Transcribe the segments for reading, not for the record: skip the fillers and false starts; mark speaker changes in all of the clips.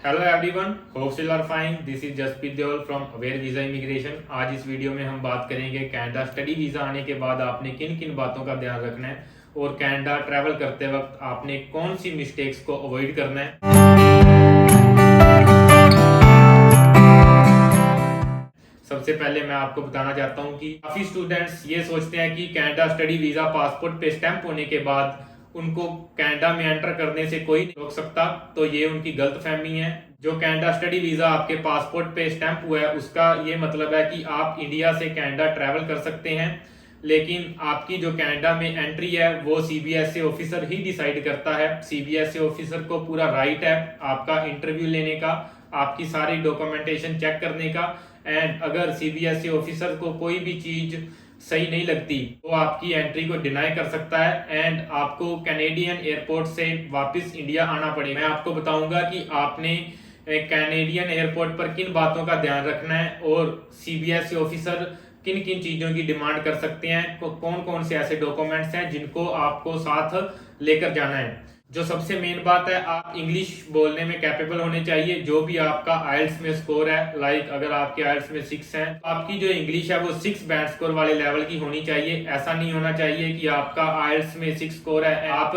Speaker 1: Hello everyone, hope you are fine. This is Jaspreet Deol from Aware Visa Immigration. आज इस video में हम बात करेंगे कनाडा स्टडी वीजा आने के बाद आपने किन किन बातों का ध्यान रखना है और कनाडा ट्रैवल करते वक्त आपने कौन सी मिस्टेक्स को अवॉइड करना है। सबसे पहले मैं आपको बताना चाहता हूं कि काफी स्टूडेंट्स ये सोचते हैं कि कनाडा स्टडी वीजा पासपोर्ट पे स्टैंप होने के बाद उनको कनाडा में एंटर करने से कोई नहीं रोक सकता। तो ये उनकी गलतफहमी है। जो कनाडा स्टडी वीजा आपके पासपोर्ट पे स्टैंप हुआ है उसका ये मतलब है कि आप इंडिया से कनाडा ट्रैवल कर सकते हैं, लेकिन आपकी जो कनाडा में एंट्री है वो सीबीएसई ऑफिसर ही डिसाइड करता है। सीबीएसई ऑफिसर को पूरा राइट है आपका इंटरव्यू लेने का, आपकी सारी डॉक्यूमेंटेशन चेक करने का। एंड अगर सीबीएसई ऑफिसर को कोई भी चीज सही नहीं लगती तो आपकी एंट्री को डिनाई कर सकता है एंड आपको कैनेडियन एयरपोर्ट से वापस इंडिया आना पड़ेगा। मैं आपको बताऊंगा कि आपने कैनेडियन एयरपोर्ट पर किन बातों का ध्यान रखना है और सीबीएसई ऑफिसर किन किन चीजों की डिमांड कर सकते हैं, कौन कौन से ऐसे डॉक्यूमेंट्स हैं जिनको आपको साथ लेकर जाना है। जो सबसे मेन बात है, आप इंग्लिश बोलने में कैपेबल होने चाहिए। जो भी आपका आइल्स में स्कोर है, लाइक अगर आपके आइल्स में 6 है तो आपकी जो इंग्लिश है वो 6 बैंड स्कोर वाले लेवल की होनी चाहिए। ऐसा नहीं होना चाहिए कि आपका आइल्स में 6 स्कोर है, आप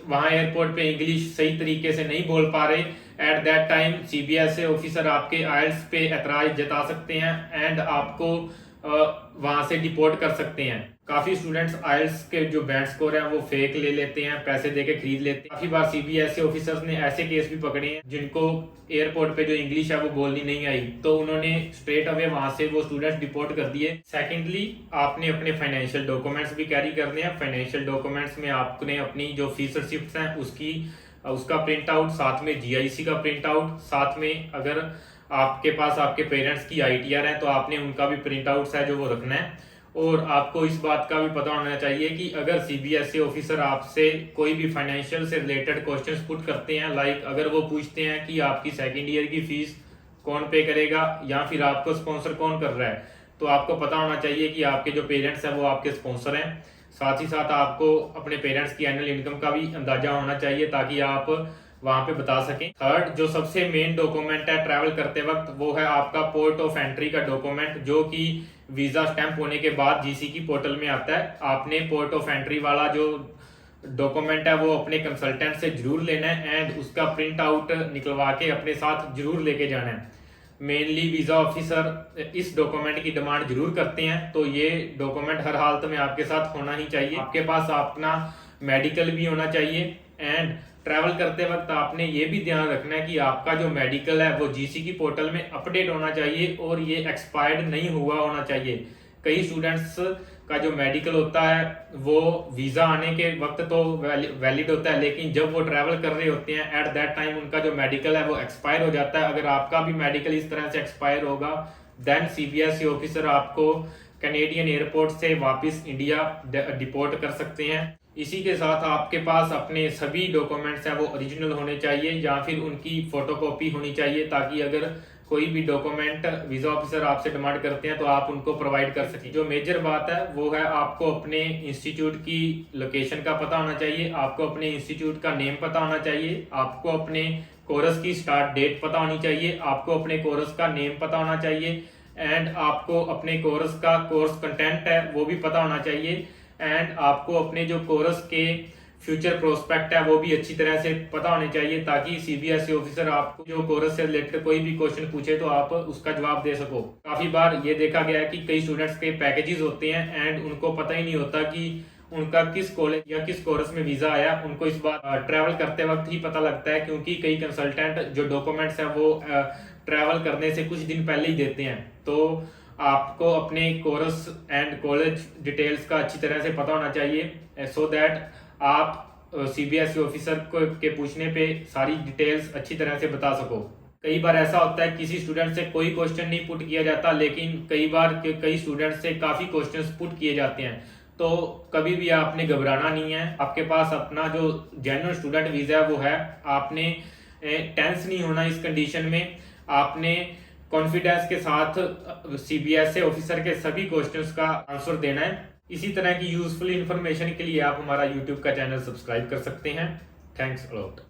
Speaker 1: वहां एयरपोर्ट पे इंग्लिश सही तरीके से नहीं बोल पा रहे। At that time CBSE officer आपके आइल्स पे एतराज जता सकते हैं एंड आपको वहां से डिपोर्ट कर सकते हैं। काफी स्टूडेंट्स आइल्स के जो बैंड स्कोर है वो फेक ले लेते हैं, पैसे देके खरीद लेते हैं। काफी बार सीबीएसई ऑफिसर्स ने ऐसे केस भी पकड़े हैं जिनको एयरपोर्ट पे जो इंग्लिश है वो बोलनी नहीं आई, तो उन्होंने स्ट्रेट अवे वहां से वो स्टूडेंट्स डिपोर्ट कर दिए। सेकेंडली, आपने अपने फाइनेंशियल डॉक्यूमेंट्स भी कैरी करने हैं। फाइनेंशियल डॉक्यूमेंट्स में आपने अपनी जो फीस रिसिप्ट है उसका प्रिंट आउट, साथ में जीआईसी का प्रिंट आउट, साथ में अगर आपके पास आपके पेरेंट्स की आईटीआर है तो आपने उनका भी प्रिंट आउट है जो वो रखना है। और आपको इस बात का भी पता होना चाहिए कि अगर सीबीएसई ऑफिसर आपसे कोई भी फाइनेंशियल से रिलेटेड क्वेश्चंस पुट करते हैं, लाइक अगर वो पूछते हैं कि आपकी सेकेंड ईयर की फीस कौन पे करेगा या फिर आपको स्पॉन्सर कौन कर रहा है, तो आपको पता होना चाहिए कि आपके जो पेरेंट्स हैं वो आपके स्पॉन्सर हैं। साथ ही साथ आपको अपने पेरेंट्स की एनुअल इनकम का भी अंदाजा होना चाहिए ताकि आप वहां पे बता सकें। थर्ड, जो सबसे मेन डॉक्यूमेंट है ट्रैवल करते वक्त वो है आपका पोर्ट ऑफ एंट्री का डॉक्यूमेंट, जो कि वीजा स्टैंप होने के बाद जीसीकी पोर्टल में आता है। आपने पोर्ट ऑफ एंट्री वाला जो डॉक्यूमेंट है वो अपने कंसल्टेंट से जरूर लेना है एंड उसका प्रिंट आउट निकलवा के अपने साथ जरूर लेके जाना है। मेनली वीजा ऑफिसर इस डॉक्यूमेंट की डिमांड जरूर करते हैं, तो ये डॉक्यूमेंट हर हालत में आपके साथ होना ही चाहिए। आपके पास अपना मेडिकल भी होना चाहिए एंड ट्रैवल करते वक्त आपने ये भी ध्यान रखना है कि आपका जो मेडिकल है वो जीसीकी पोर्टल में अपडेट होना चाहिए और ये एक्सपायर्ड नहीं हुआ होना चाहिए। कई स्टूडेंट्स का जो मेडिकल होता है वो वीजा आने के वक्त तो वैलिड होता है, लेकिन जब वो ट्रैवल कर रहे होते हैं एट दैट टाइम उनका जो मेडिकल है वो एक्सपायर हो जाता है। अगर आपका भी मेडिकल इस तरह से एक्सपायर होगा देन सीबीएसई ऑफिसर आपको कैनेडियन एयरपोर्ट से वापस इंडिया डिपोर्ट कर सकते हैं। इसी के साथ आपके पास अपने सभी डॉक्यूमेंट्स हैं वो ओरिजिनल होने चाहिए या फिर उनकी फोटोकॉपी होनी चाहिए, ताकि अगर कोई भी डॉक्यूमेंट वीजा ऑफिसर आपसे डिमांड करते हैं तो आप उनको प्रोवाइड कर सकें। जो मेजर बात है वो है आपको अपने इंस्टीट्यूट की लोकेशन का पता होना चाहिए, आपको अपने इंस्टीट्यूट का नेम पता होना चाहिए, आपको अपने कोर्स की स्टार्ट डेट पता होनी चाहिए, आपको अपने कोर्स का नेम पता होना चाहिए एंड आपको अपने कोर्स का कोर्स कंटेंट है वो भी पता होना चाहिए एंड आपको अपने जो कोर्स के फ्यूचर प्रोस्पेक्ट है वो भी अच्छी तरह से पता होने चाहिए, ताकि सीबीएसई ऑफिसर आपको जो कोर्स से रिलेटेड कोई भी क्वेश्चन पूछे तो आप उसका जवाब दे सको। काफी बार ये देखा गया है कि कई स्टूडेंट्स के पैकेजेस होते हैं एंड उनको पता ही नहीं होता कि उनका किस कॉलेज या किस कोर्स में वीजा आया। उनको इस बार ट्रैवल करते वक्त ही पता लगता है, क्योंकि कई कंसल्टेंट जो डॉक्यूमेंट्स है वो ट्रैवल करने से कुछ दिन पहले ही देते हैं। तो आपको अपने कोर्स एंड कॉलेज डिटेल्स का अच्छी तरह से पता होना चाहिए सो दैट आप सीबीएसई ऑफिसर को के पूछने पे सारी डिटेल्स अच्छी तरह से बता सको। कई बार ऐसा होता है किसी स्टूडेंट से कोई क्वेश्चन नहीं पुट किया जाता, लेकिन कई बार कई स्टूडेंट से काफी क्वेश्चंस पुट किए जाते हैं। तो कभी भी आपने घबराना नहीं है, आपके पास अपना जो जेन्युइन स्टूडेंट वीजा है वो है। आपने टेंस नहीं होना इस कंडीशन में, आपने कॉन्फिडेंस के साथ सीबीएसई ऑफिसर के सभी क्वेश्चंस का आंसर देना है। इसी तरह की यूजफुल इंफॉर्मेशन के लिए आप हमारा यूट्यूब का चैनल सब्सक्राइब कर सकते हैं। Thanks a lot.